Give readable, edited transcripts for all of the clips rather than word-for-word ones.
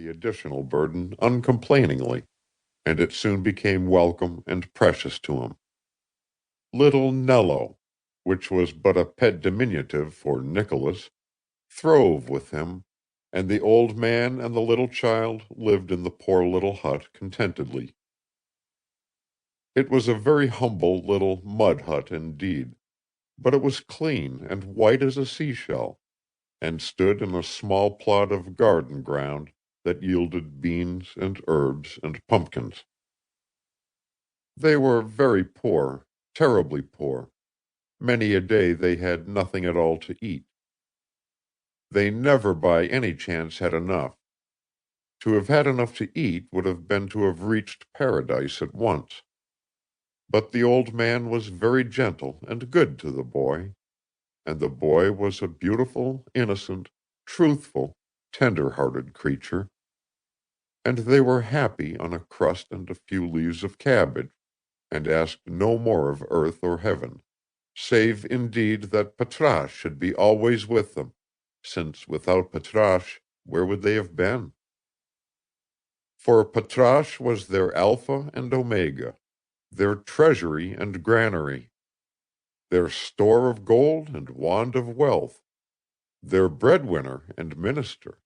the additional burden uncomplainingly, and it soon became welcome and precious to him. Little Nello, which was but a pet diminutive for Nicholas, throve with him, and the old man and the little child lived in the poor little hut contentedly. It was a very humble little mud hut indeed, but it was clean and white as a seashell, and stood in a small plot of garden ground that yielded beans and herbs and pumpkins. They were very poor, terribly poor. Many a day they had nothing at all to eat. They never by any chance had enough. To have had enough to eat would have been to have reached paradise at once. But the old man was very gentle and good to the boy, and the boy was a beautiful, innocent, truthful, tender-hearted creature, and they were happy on a crust and a few leaves of cabbage, and asked no more of earth or heaven, save indeed that Patrasche should be always with them, since without Patrasche where would they have been? For Patrasche was their Alpha and Omega, their treasury and granary, their store of gold and wand of wealth, their breadwinner and minister,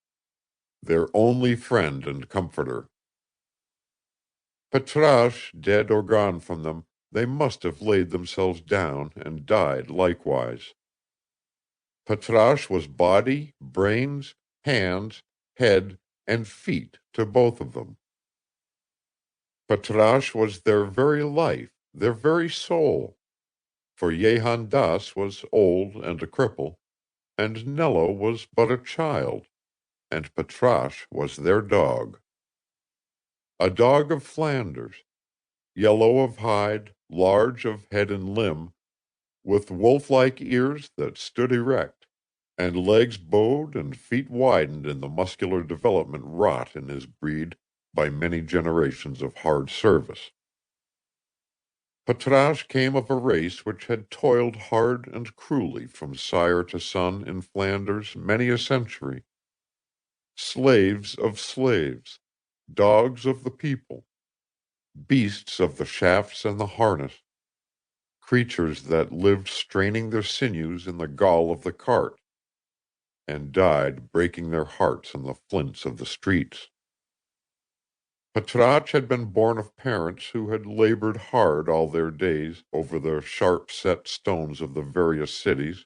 their only friend and comforter. Patrasche, dead or gone from them, they must have laid themselves down and died likewise. Patrasche was body, brains, hands, head, and feet to both of them. Patrasche was their very life, their very soul, for Jehan Das was old and a cripple, and Nello was but a child, and Patrasche was their dog. A dog of Flanders, yellow of hide, large of head and limb, with wolf-like ears that stood erect, and legs bowed and feet widened in the muscular development wrought in his breed by many generations of hard service. Patrasche came of a race which had toiled hard and cruelly from sire to son in Flanders many a century. Slaves of slaves, dogs of the people, beasts of the shafts and the harness, creatures that lived straining their sinews in the gall of the cart, and died breaking their hearts on the flints of the streets. Patrasche had been born of parents who had labored hard all their days over the sharp-set stones of the various cities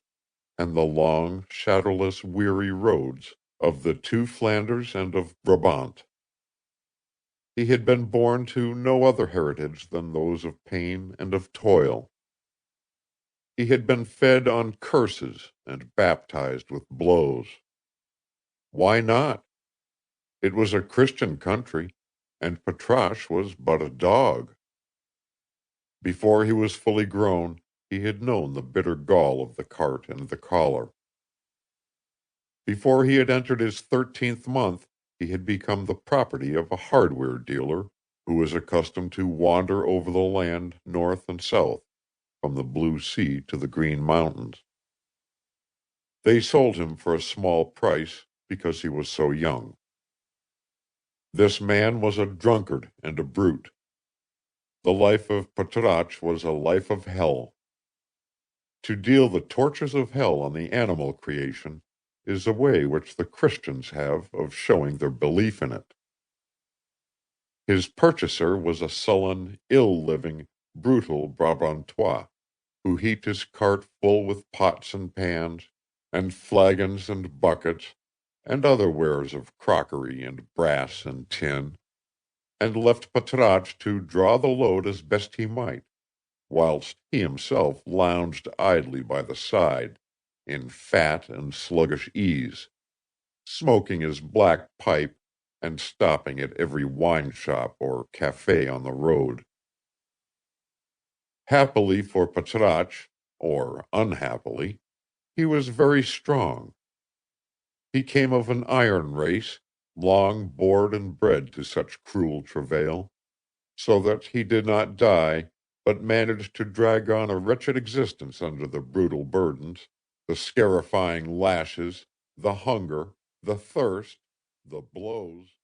and the long, shadowless, weary roads of the two Flanders and of Brabant. He had been born to no other heritage than those of pain and of toil. He had been fed on curses and baptized with blows. Why not? It was a Christian country, and Patrasche was but a dog. Before he was fully grown, he had known the bitter gall of the cart and the collar. Before he had entered his 13th month, he had become the property of a hardware dealer who was accustomed to wander over the land north and south, from the blue sea to the green mountains. They sold him for a small price because he was so young. This man was a drunkard and a brute. The life of Patrasche was a life of hell. To deal the tortures of hell on the animal creation is a way which the Christians have of showing their belief in it. His purchaser was a sullen, ill-living, brutal Brabantois, who heaped his cart full with pots and pans, and flagons and buckets, and other wares of crockery and brass and tin, and left Patrasche to draw the load as best he might, whilst he himself lounged idly by the side, in fat and sluggish ease, smoking his black pipe and stopping at every wine-shop or café on the road. Happily for Patrasche, or unhappily, he was very strong. He came of an iron race, long bored and bred to such cruel travail, so that he did not die, but managed to drag on a wretched existence under the brutal burdens, the scarifying lashes, the hunger, the thirst, the blows,